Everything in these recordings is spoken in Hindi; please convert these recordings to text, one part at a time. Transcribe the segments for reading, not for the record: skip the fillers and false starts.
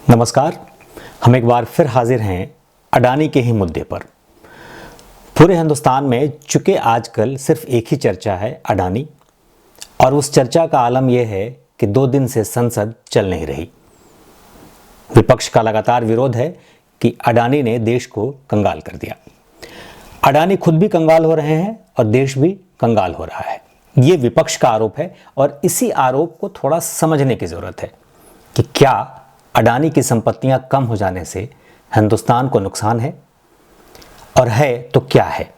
नमस्कार। हम एक बार फिर हाजिर हैं अडानी के ही मुद्दे पर। पूरे हिंदुस्तान में चूंकि आजकल सिर्फ एक ही चर्चा है अडानी, और उस चर्चा का आलम यह है कि 2 दिन से संसद चल नहीं रही। विपक्ष का लगातार विरोध है कि अडानी ने देश को कंगाल कर दिया। अडानी खुद भी कंगाल हो रहे हैं और देश भी कंगाल हो रहा है। ये विपक्ष का आरोप है और इसी आरोप को थोड़ा समझने की जरूरत है कि क्या अडानी की संपत्तियां कम हो जाने से हिंदुस्तान को नुकसान है, और है तो क्या है,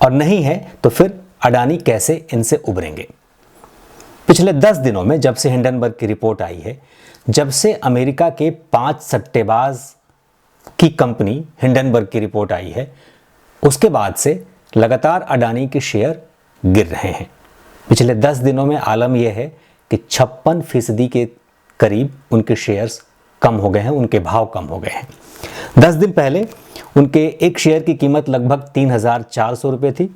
और नहीं है तो फिर अडानी कैसे इनसे उबरेंगे। पिछले 10 दिनों में जब से हिंडनबर्ग की रिपोर्ट आई है, जब से अमेरिका के 5 सट्टेबाज की कंपनी हिंडनबर्ग की रिपोर्ट आई है, उसके बाद से लगातार अडानी के शेयर गिर रहे हैं। पिछले 10 दिनों में आलम यह है कि 56% के करीब उनके शेयर्स कम हो गए हैं, उनके भाव कम हो गए हैं। 10 दिन पहले उनके एक शेयर की कीमत लगभग 3,400 रुपये थी।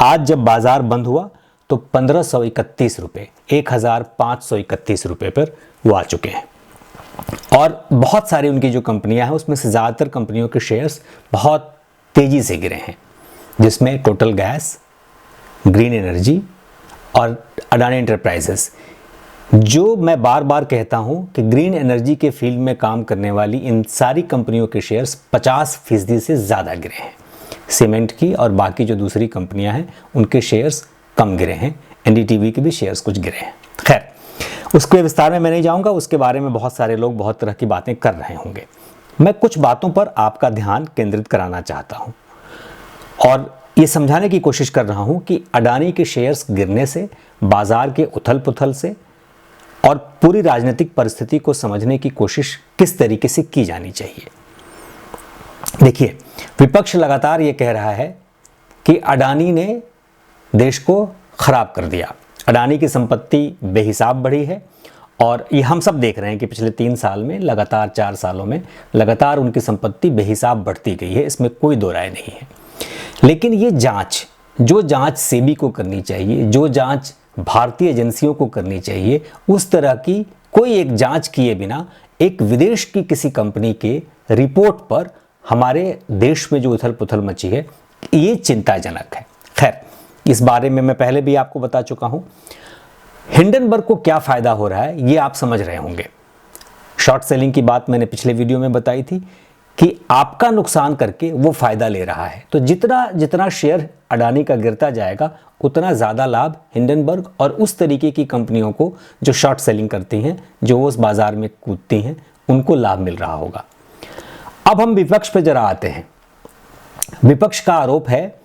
आज जब बाजार बंद हुआ तो 1,531 रुपये, 1,531 रुपये पर वो आ चुके हैं। और बहुत सारी उनकी जो कंपनियां हैं उसमें से ज़्यादातर कंपनियों के शेयर्स बहुत तेज़ी से गिरे हैं, जिसमें टोटल गैस, ग्रीन एनर्जी और अडानी एंटरप्राइजेस। जो मैं बार बार कहता हूं कि ग्रीन एनर्जी के फील्ड में काम करने वाली इन सारी कंपनियों के शेयर्स 50% से ज़्यादा गिरे हैं। सीमेंट की और बाकी जो दूसरी कंपनियां हैं उनके शेयर्स कम गिरे हैं। एनडीटीवी के भी शेयर्स कुछ गिरे हैं। खैर, उसके विस्तार में मैं नहीं जाऊंगा, उसके बारे में बहुत सारे लोग बहुत तरह की बातें कर रहे होंगे। मैं कुछ बातों पर आपका ध्यान केंद्रित कराना चाहता हूँ और ये समझाने की कोशिश कर रहा हूँ कि अडानी के शेयर्स गिरने से, बाजार के उथल पुथल से और पूरी राजनीतिक परिस्थिति को समझने की कोशिश किस तरीके से की जानी चाहिए। देखिए, विपक्ष लगातार ये कह रहा है कि अडानी ने देश को खराब कर दिया, अडानी की संपत्ति बेहिसाब बढ़ी है, और ये हम सब देख रहे हैं कि पिछले 3 साल में लगातार 4 सालों में लगातार उनकी संपत्ति बेहिसाब बढ़ती गई है, इसमें कोई दो राय नहीं है। लेकिन ये जो जांच सेबी को करनी चाहिए, जो जांच भारतीय एजेंसियों को करनी चाहिए, उस तरह की कोई एक जांच किए बिना एक विदेश की किसी कंपनी के रिपोर्ट पर हमारे देश में जो उथल पुथल मची है, ये चिंताजनक है। खैर, इस बारे में मैं पहले भी आपको बता चुका हूं। हिंडनबर्ग को क्या फायदा हो रहा है ये आप समझ रहे होंगे। शॉर्ट सेलिंग की बात मैंने पिछले वीडियो में बताई थी कि आपका नुकसान करके वो फायदा ले रहा है। तो जितना शेयर अडानी का गिरता जाएगा उतना ज़्यादा लाभ हिंडनबर्ग और उस तरीके की कंपनियों को जो शॉर्ट सेलिंग करती हैं, जो उस बाजार में कूदती हैं, उनको लाभ मिल रहा होगा। अब हम विपक्ष पर जरा आते हैं। विपक्ष का आरोप है,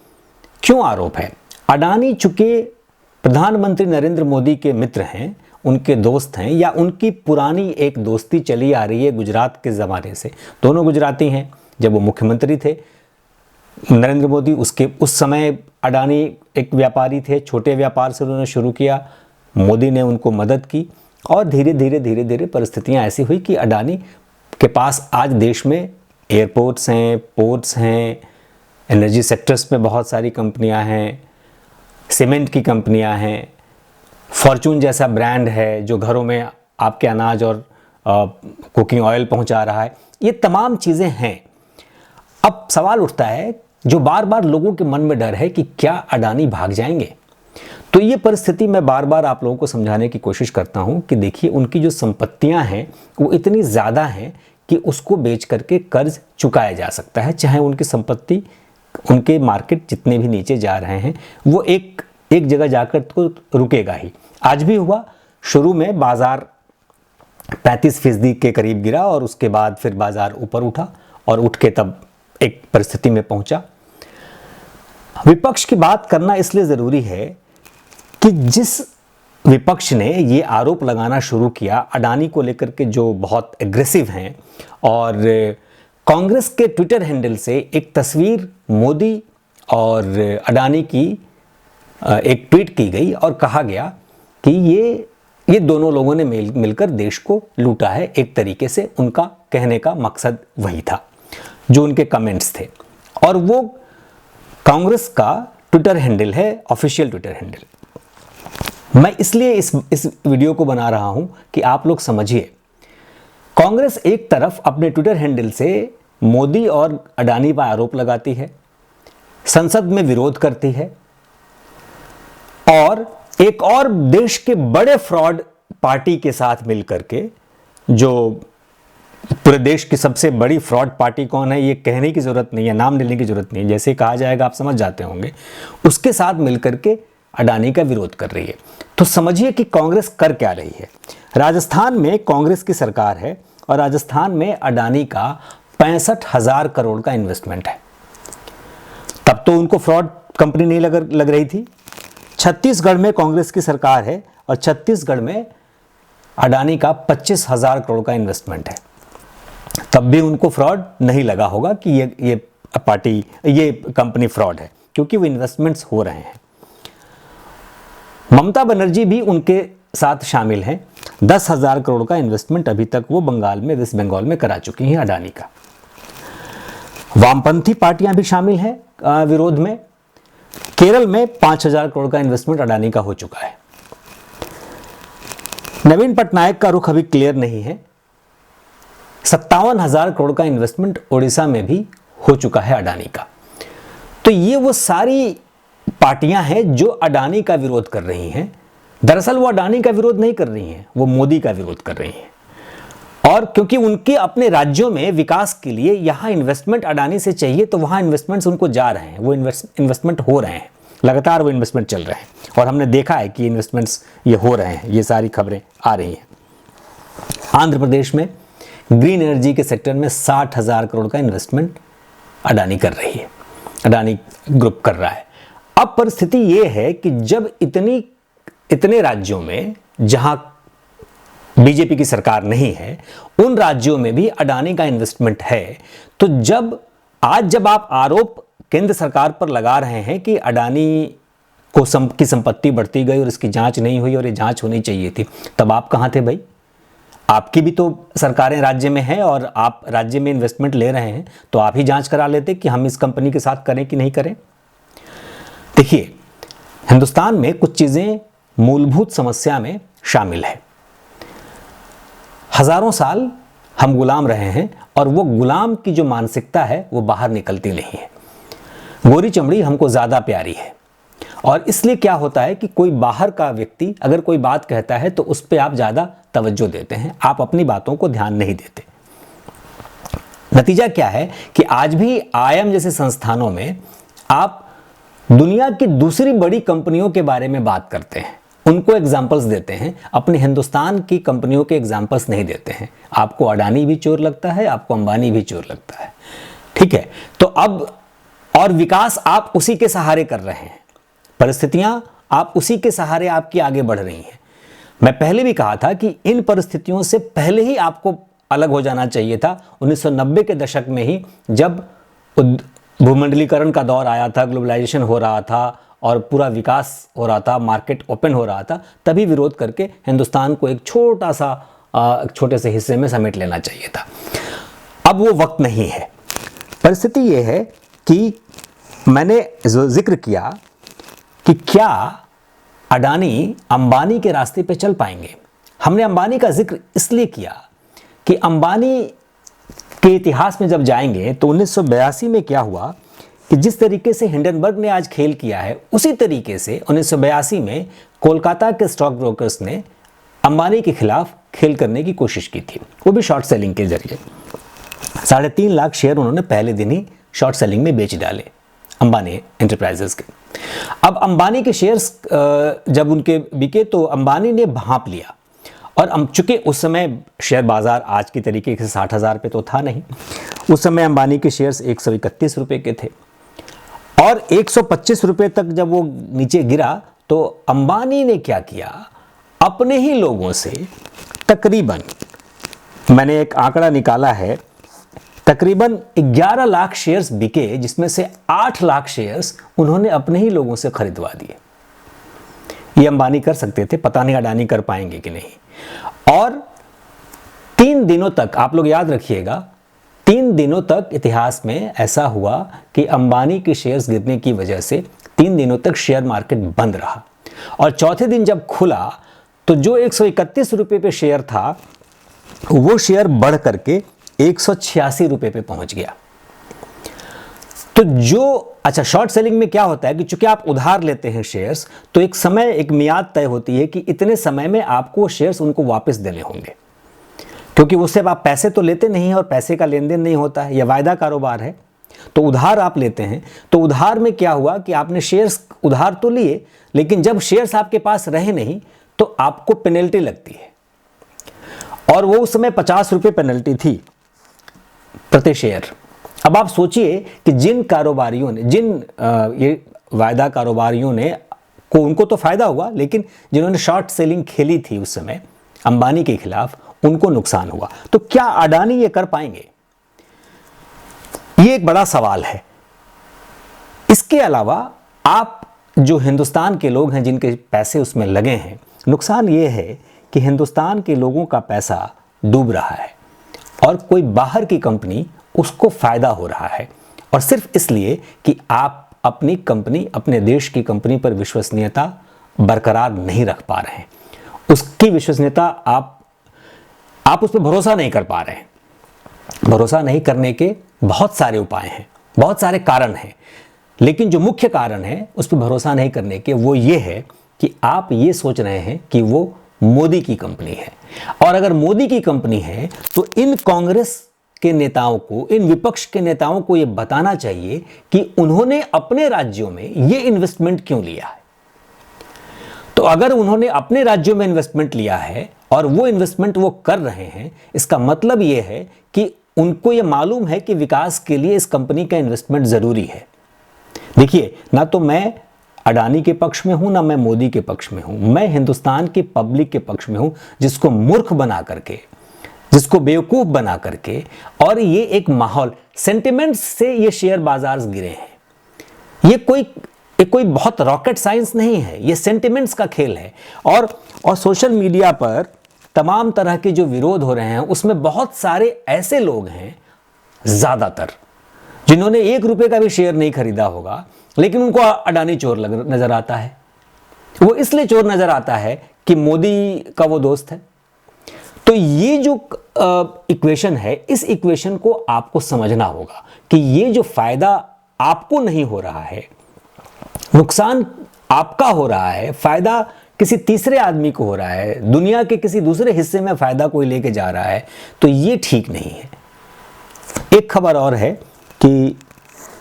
क्यों आरोप है? अडानी चूंकि प्रधानमंत्री नरेंद्र मोदी के मित्र हैं, उनके दोस्त हैं, या उनकी पुरानी एक दोस्ती चली आ रही है गुजरात के ज़माने से। दोनों गुजराती हैं। जब वो मुख्यमंत्री थे नरेंद्र मोदी, उस समय अडानी एक व्यापारी थे, छोटे व्यापार से उन्होंने शुरू किया, मोदी ने उनको मदद की, और धीरे धीरे परिस्थितियां ऐसी हुई कि अडानी के पास आज देश में एयरपोर्ट्स हैं, पोर्ट्स हैं, एनर्जी सेक्टर्स में बहुत सारी कंपनियां हैं, सीमेंट की कंपनियां हैं, फॉर्चून जैसा ब्रांड है जो घरों में आपके अनाज और कुकिंग ऑयल पहुंचा रहा है। ये तमाम चीज़ें हैं। अब सवाल उठता है, जो बार बार लोगों के मन में डर है कि क्या अडानी भाग जाएंगे। तो ये परिस्थिति मैं बार बार आप लोगों को समझाने की कोशिश करता हूं कि देखिए, उनकी जो संपत्तियां हैं वो इतनी ज़्यादा हैं कि उसको बेच करके कर्ज चुकाया जा सकता है। चाहे उनकी संपत्ति, उनके मार्केट जितने भी नीचे जा रहे हैं, वो एक जगह जाकर तो रुकेगा ही। आज भी हुआ। शुरू में बाजार 35% के करीब गिरा और उसके बाद फिर बाजार ऊपर उठा और उठ के तब एक परिस्थिति में पहुंचा। विपक्ष की बात करना इसलिए ज़रूरी है कि जिस विपक्ष ने ये आरोप लगाना शुरू किया अडानी को लेकर के, जो बहुत एग्रेसिव हैं, और कांग्रेस के ट्विटर हैंडल से एक तस्वीर मोदी और अडानी की एक ट्वीट की गई और कहा गया कि ये दोनों लोगों ने मिलकर देश को लूटा है। एक तरीके से उनका कहने का मकसद वही था, जो उनके कमेंट्स थे। और वो कांग्रेस का ट्विटर हैंडल है, ऑफिशियल ट्विटर हैंडल। मैं इसलिए इस वीडियो को बना रहा हूं कि आप लोग समझिए कांग्रेस एक तरफ अपने ट्विटर हैंडल से मोदी और अडानी पर आरोप लगाती है, संसद में विरोध करती है और एक और देश के बड़े फ्रॉड पार्टी के साथ मिलकर के, जो पूरे देश की सबसे बड़ी फ्रॉड पार्टी कौन है ये कहने की जरूरत नहीं है, नाम लेने की जरूरत नहीं है, जैसे कहा जाएगा आप समझ जाते होंगे, उसके साथ मिलकर के अडानी का विरोध कर रही है। तो समझिए कि कांग्रेस कर क्या रही है। राजस्थान में कांग्रेस की सरकार है और राजस्थान में अडानी का 65,000 करोड़ का इन्वेस्टमेंट है। तब तो उनको फ्रॉड कंपनी नहीं लग रही थी। छत्तीसगढ़ में कांग्रेस की सरकार है और छत्तीसगढ़ में अडानी का 25,000 करोड़ का इन्वेस्टमेंट है, तब भी उनको फ्रॉड नहीं लगा होगा कि ये कंपनी फ्रॉड है, क्योंकि वो इन्वेस्टमेंट्स हो रहे हैं। ममता बनर्जी भी उनके साथ शामिल हैं। 10,000 करोड़ का इन्वेस्टमेंट अभी तक वो वेस्ट बंगाल में करा चुकी हैं अडानी का। वामपंथी पार्टियां भी शामिल हैं विरोध में। केरल में 5,000 करोड़ का इन्वेस्टमेंट अडानी का हो चुका है। नवीन पटनायक का रुख अभी क्लियर नहीं है। 57,000 करोड़ का इन्वेस्टमेंट ओडिशा में भी हो चुका है अडानी का। तो ये वो सारी पार्टियां हैं जो अडानी का विरोध कर रही हैं। दरअसल वो अडानी का विरोध नहीं कर रही हैं, वो मोदी का विरोध कर रही हैं। और क्योंकि उनके अपने राज्यों में विकास के लिए यहां इन्वेस्टमेंट अडानी से चाहिए, तो वहां इन्वेस्टमेंट्स उनको जा रहे हैं, वो इन्वेस्टमेंट हो रहे हैं, लगातार वो इन्वेस्टमेंट चल रहे हैं और हमने देखा है कि इन्वेस्टमेंट्स ये हो रहे हैं, ये सारी खबरें आ रही हैं। आंध्र प्रदेश में ग्रीन एनर्जी के सेक्टर में 60,000 करोड़ का इन्वेस्टमेंट अडानी कर रही है, अडानी ग्रुप कर रहा है। अब परिस्थिति ये है कि जब इतने राज्यों में जहां बीजेपी की सरकार नहीं है, उन राज्यों में भी अडानी का इन्वेस्टमेंट है, तो जब आप आरोप केंद्र सरकार पर लगा रहे हैं कि अडानी की संपत्ति बढ़ती गई और इसकी जांच नहीं हुई और ये जांच होनी चाहिए थी, तब आप कहां थे भाई? आपकी भी तो सरकारें राज्य में हैं और आप राज्य में इन्वेस्टमेंट ले रहे हैं, तो आप ही जांच करा लेते कि हम इस कंपनी के साथ करें कि नहीं करें। देखिए, हिंदुस्तान में कुछ चीजें मूलभूत समस्या में शामिल है। हजारों साल हम गुलाम रहे हैं और वो गुलाम की जो मानसिकता है वो बाहर निकलती नहीं है। गोरी चमड़ी हमको ज्यादा प्यारी है और इसलिए क्या होता है कि कोई बाहर का व्यक्ति अगर कोई बात कहता है तो उस पर आप ज्यादा तवज्जो देते हैं, आप अपनी बातों को ध्यान नहीं देते। नतीजा क्या है कि आज भी IIM जैसे संस्थानों में आप दुनिया की दूसरी बड़ी कंपनियों के बारे में बात करते हैं, उनको एग्जाम्पल्स देते हैं, अपने हिंदुस्तान की कंपनियों के एग्जाम्पल्स नहीं देते हैं। आपको अडानी भी चोर लगता है, आपको अंबानी भी चोर लगता है, ठीक है। तो अब और विकास आप उसी के सहारे कर रहे हैं, परिस्थितियां आप उसी के सहारे आपकी आगे बढ़ रही हैं। मैं पहले भी कहा था कि इन परिस्थितियों से पहले ही आपको अलग हो जाना चाहिए था। 1990 के दशक में ही जब भूमंडलीकरण का दौर आया था, ग्लोबलाइजेशन हो रहा था और पूरा विकास हो रहा था, मार्केट ओपन हो रहा था, तभी विरोध करके हिंदुस्तान को एक छोटे से हिस्से में समेट लेना चाहिए था। अब वो वक्त नहीं है। परिस्थिति ये है कि मैंने जिक्र किया कि क्या अडानी अंबानी के रास्ते पे चल पाएंगे। हमने अंबानी का जिक्र इसलिए किया कि अंबानी के इतिहास में जब जाएंगे तो 1982 में क्या हुआ कि जिस तरीके से हिंडनबर्ग ने आज खेल किया है, उसी तरीके से 1982 में कोलकाता के स्टॉक ब्रोकर्स ने अंबानी के खिलाफ खेल करने की कोशिश की थी, वो भी शॉर्ट सेलिंग के जरिए। 3.5 लाख शेयर उन्होंने पहले दिन ही शॉर्ट सेलिंग में बेच डाले अंबानी एंटरप्राइजेस के। अब अंबानी के शेयर्स जब उनके बिके तो अंबानी ने भांप लिया और चूंकि उस समय शेयर बाजार आज की तरीके से 60,000 पे तो था नहीं, उस समय अंबानी के शेयर्स 131 रुपए के थे और 125 रुपए तक जब वो नीचे गिरा तो अंबानी ने क्या किया, अपने ही लोगों से तकरीबन, मैंने एक आंकड़ा निकाला है, तकरीबन 11 लाख शेयर्स बिके, जिसमें से 8 लाख शेयर्स उन्होंने अपने ही लोगों से खरीदवा दिए। ये अंबानी कर सकते थे, पता नहीं अडानी कर पाएंगे कि नहीं। और 3 दिनों तक, आप लोग याद रखिएगा, 3 दिनों तक इतिहास में ऐसा हुआ कि अंबानी के शेयर्स गिरने की वजह से 3 दिनों तक शेयर मार्केट बंद रहा और चौथे दिन जब खुला तो जो 131 रुपए पे शेयर था वो शेयर बढ़ करके 186 रुपए पे पहुंच गया। तो जो अच्छा, शॉर्ट सेलिंग में क्या होता है कि चूंकि आप उधार लेते हैं शेयर्स, तो एक समय, एक मियाद तय होती है कि इतने समय में आपको शेयर्स उनको वापस देने होंगे, क्योंकि उससे आप पैसे तो लेते नहीं हैं और पैसे का लेन देन नहीं होता है, यह वायदा कारोबार है। तो उधार आप लेते हैं, तो उधार में क्या हुआ कि आपने शेयर्स उधार तो लिए, लेकिन जब शेयर्स आपके पास रहे नहीं तो आपको पेनल्टी लगती है, और वो उस समय 50 रुपये पेनल्टी थी प्रति शेयर। अब आप सोचिए कि जिन कारोबारियों ने, ये वायदा कारोबारियों ने को उनको तो फायदा हुआ, लेकिन जिन्होंने शॉर्ट सेलिंग खेली थी उस समय अंबानी के खिलाफ, उनको नुकसान हुआ। तो क्या अडानी ये कर पाएंगे? ये एक बड़ा सवाल है। इसके अलावा आप जो हिंदुस्तान के लोग हैं जिनके पैसे उसमें लगे हैं, नुकसान ये है कि हिंदुस्तान के लोगों का पैसा डूब रहा है और कोई बाहर की कंपनी उसको फायदा हो रहा है, और सिर्फ इसलिए कि आप अपनी कंपनी, अपने देश की कंपनी पर विश्वसनीयता बरकरार नहीं रख पा रहे हैं। उसकी विश्वसनीयता आप उस पर भरोसा नहीं कर पा रहे हैं। भरोसा नहीं करने के बहुत सारे उपाय हैं, बहुत सारे कारण हैं, लेकिन जो मुख्य कारण है उस पर भरोसा नहीं करने के, वो ये है कि आप ये सोच रहे हैं कि वो मोदी की कंपनी है, और अगर मोदी की कंपनी है तो इन कांग्रेस के नेताओं को, इन विपक्ष के नेताओं को ये बताना चाहिए कि उन्होंने अपने राज्यों में ये इन्वेस्टमेंट क्यों लिया है। तो अगर उन्होंने अपने राज्यों में इन्वेस्टमेंट लिया है और वो इन्वेस्टमेंट वो कर रहे हैं, इसका मतलब ये है कि उनको ये मालूम है कि विकास के लिए इस कंपनी का इन्वेस्टमेंट जरूरी है। देखिए, ना तो मैं अडानी के पक्ष में हूं, ना मैं मोदी के पक्ष में हूं, मैं हिंदुस्तान की पब्लिक के पक्ष में हूं, जिसको मूर्ख बना करके, जिसको बेवकूफ बना करके, और ये एक माहौल, सेंटिमेंट्स से ये शेयर बाजार गिरे हैं। ये कोई बहुत रॉकेट साइंस नहीं है, ये सेंटिमेंट्स का खेल है। और सोशल मीडिया पर तमाम तरह के जो विरोध हो रहे हैं, उसमें बहुत सारे ऐसे लोग हैं, ज्यादातर जिन्होंने 1 रुपए का भी शेयर नहीं खरीदा होगा, लेकिन उनको अडानी चोर नजर आता है। वो इसलिए चोर नजर आता है कि मोदी का वो दोस्त है। तो ये जो इक्वेशन है, इस इक्वेशन को आपको समझना होगा कि ये जो फायदा आपको नहीं हो रहा है, नुकसान आपका हो रहा है, फायदा किसी तीसरे आदमी को हो रहा है, दुनिया के किसी दूसरे हिस्से में फायदा कोई लेके जा रहा है, तो ये ठीक नहीं है। एक खबर और है कि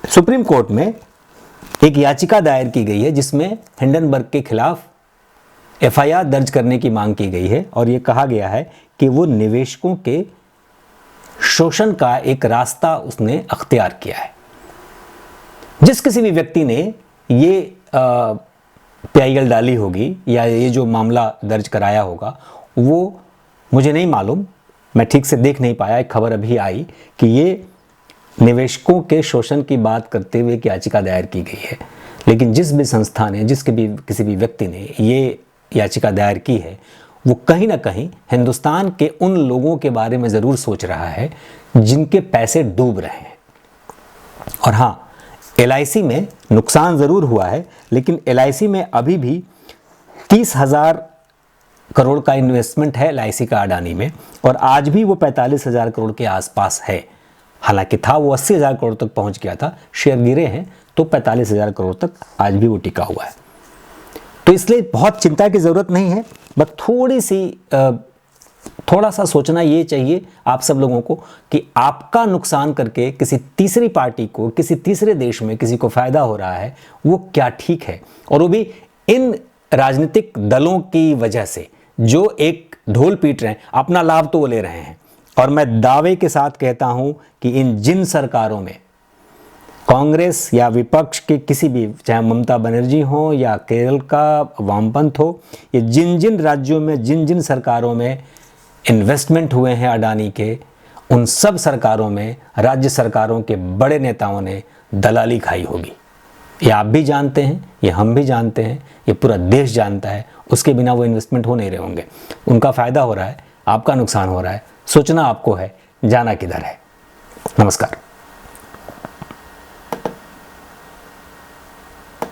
सुप्रीम कोर्ट में एक याचिका दायर की गई है जिसमें हिंडनबर्ग के खिलाफ एफआईआर दर्ज करने की मांग की गई है, और यह कहा गया है कि वो निवेशकों के शोषण का एक रास्ता उसने अख्तियार किया है। जिस किसी भी व्यक्ति ने ये पीआईएल डाली होगी या ये जो मामला दर्ज कराया होगा, वो मुझे नहीं मालूम, मैं ठीक से देख नहीं पाया। एक खबर अभी आई कि ये निवेशकों के शोषण की बात करते हुए एक याचिका दायर की गई है, लेकिन जिस भी संस्था ने, किसी भी व्यक्ति ने ये याचिका दायर की है, वो कहीं ना कहीं हिंदुस्तान के उन लोगों के बारे में ज़रूर सोच रहा है जिनके पैसे डूब रहे हैं। और हाँ, एलआईसी में नुकसान ज़रूर हुआ है, लेकिन एलआईसी में अभी भी 30,000 करोड़ का इन्वेस्टमेंट है एलआईसी का अडानी में, और आज भी वो 45,000 करोड़ के आसपास है। हालांकि था वो 80,000 करोड़ तक पहुंच गया था, शेयर गिरे हैं तो 45,000 करोड़ तक आज भी वो टिका हुआ है। तो इसलिए बहुत चिंता की ज़रूरत नहीं है, बस थोड़ा सा सोचना ये चाहिए आप सब लोगों को कि आपका नुकसान करके किसी तीसरी पार्टी को, किसी तीसरे देश में किसी को फ़ायदा हो रहा है, वो क्या ठीक है? और वो भी इन राजनीतिक दलों की वजह से जो एक ढोल पीट रहे हैं, अपना लाभ तो वो ले रहे हैं। और मैं दावे के साथ कहता हूं कि जिन सरकारों में कांग्रेस या विपक्ष के किसी भी, चाहे ममता बनर्जी हो या केरल का वामपंथ हो, ये जिन राज्यों में, जिन सरकारों में इन्वेस्टमेंट हुए हैं अडानी के, उन सब सरकारों में राज्य सरकारों के बड़े नेताओं ने दलाली खाई होगी। ये आप भी जानते हैं, ये हम भी जानते हैं, ये पूरा देश जानता है। उसके बिना वो इन्वेस्टमेंट हो नहीं रहे होंगे। उनका फ़ायदा हो रहा है, आपका नुकसान हो रहा है। सोचना आपको है, जाना किधर है। नमस्कार।